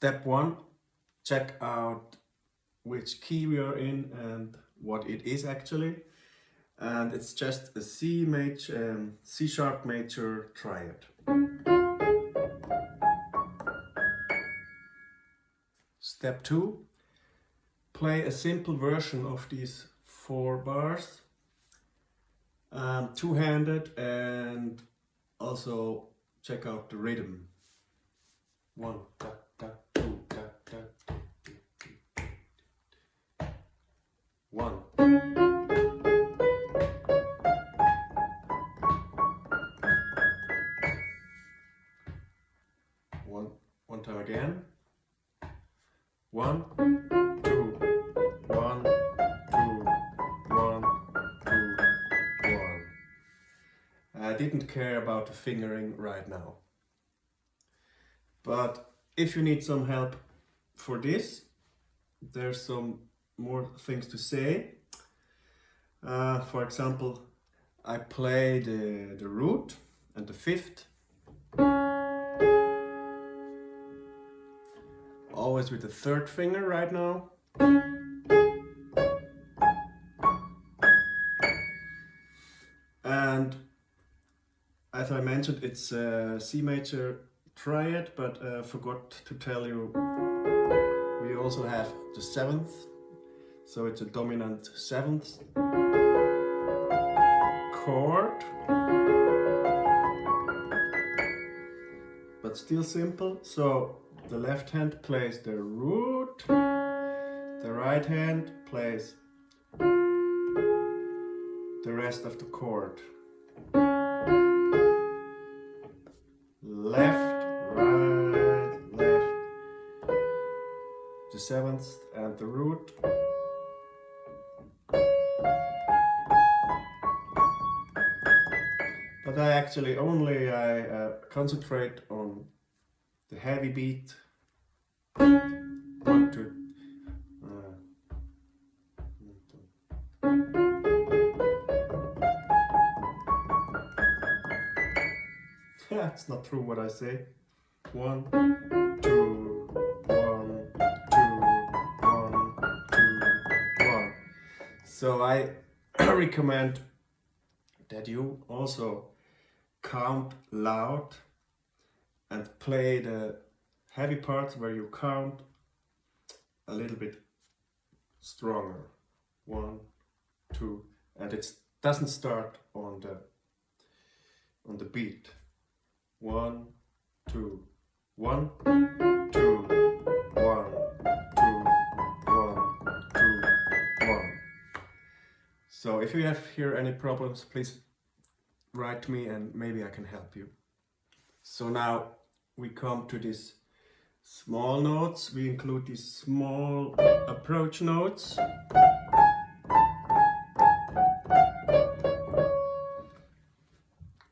Step 1, check out which key we are in and what it is actually. And it's just a C sharp major triad. Step 2, play a simple version of these 4 bars, two-handed, and also check out the rhythm. 1, da, da, 2, da, da, 1. One time again. 1, 2, 1, 2, 1, 2, 1. I didn't care about the fingering right now. But if you need some help for this, there's some more things to say. For example, I play the root and the fifth, always with the 3rd finger right now. And as I mentioned, it's a C major triad, but forgot to tell you, we also have the 7th, so it's a dominant 7th chord, but still simple. So the left hand plays the root, the right hand plays the rest of the chord. Left, right, left, the 7th and the root. But I actually only concentrate on the heavy beat. 1, 2. Yeah, it's not true what I say. 1, 2, 1, 2, 1, 2, 1. So I recommend that you also count loud and play the heavy parts where you count a little bit stronger. 1, 2, and it doesn't start on the beat. 1, 2, 1, 2, 1, 2, 1, 2, 1. So if you have here any problems, please write to me and maybe I can help you. So now we come to these small notes. We include these small approach notes.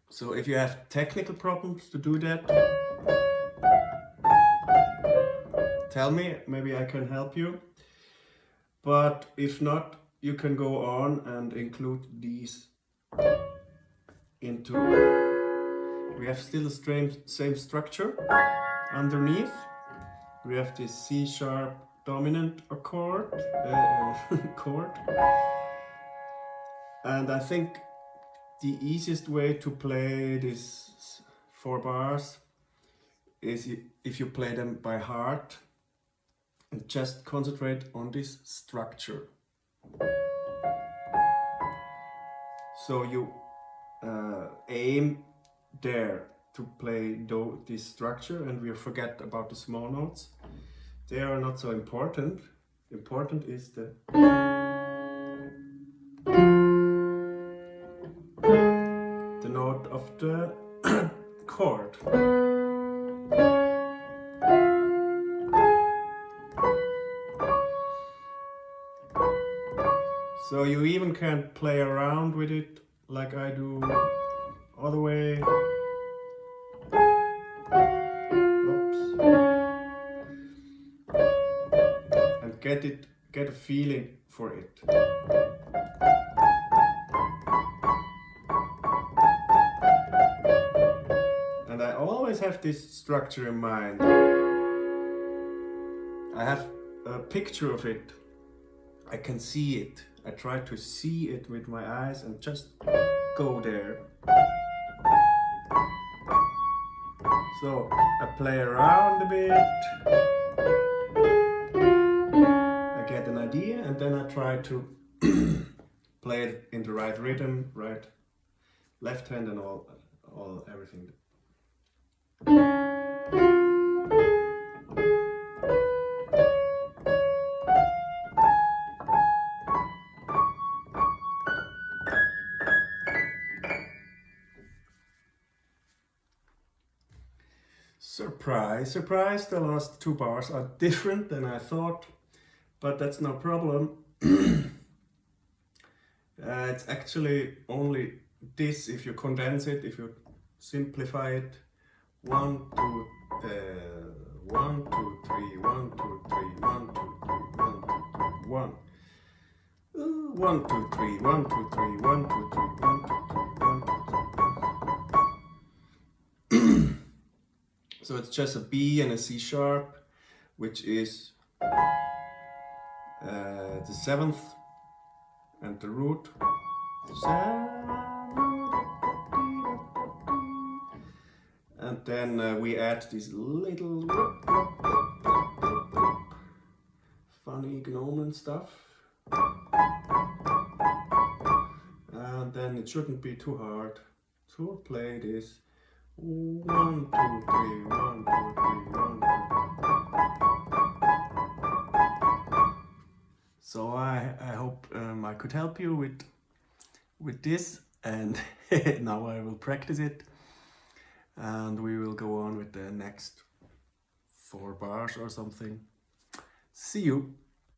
So if you have technical problems to do that, tell me, maybe I can help you. But if not, you can go on and include these into, we have still the same structure underneath. We have this C sharp dominant chord, and I think the easiest way to play these 4 bars is if you play them by heart and just concentrate on this structure. So you aim there to play this structure, and we forget about the small notes. They are not so important. Important is the note of the chord. So you even can play around with it like I do all the way. Oops. And get a feeling for it. And I always have this structure in mind. I have a picture of it. I can see it. I try to see it with my eyes and just go there. So I play around a bit. I get an idea and then I try to play it in the right rhythm, right, left hand and all everything. Surprise, surprise, the last two bars are different than I thought, but that's no problem. It's actually only this, if you condense it, if you simplify it. 1, 2, 1, 2, 3, 1, 2, 3, 1, 2, 3, 1, 2, 3, 1. 1, 2, 3, 1, 2, 3, 1, 2, 3, 1, 2, 3, 1, 2, 3. So it's just a B and a C sharp, which is the 7th and the root. And then we add this little funny Gnomen stuff. And then it shouldn't be too hard to play this. 1, 2, 3, 1, 2, 3, 1, 2. So I hope I could help you with this, and now I will practice it, and we will go on with the next 4 bars or something. See you.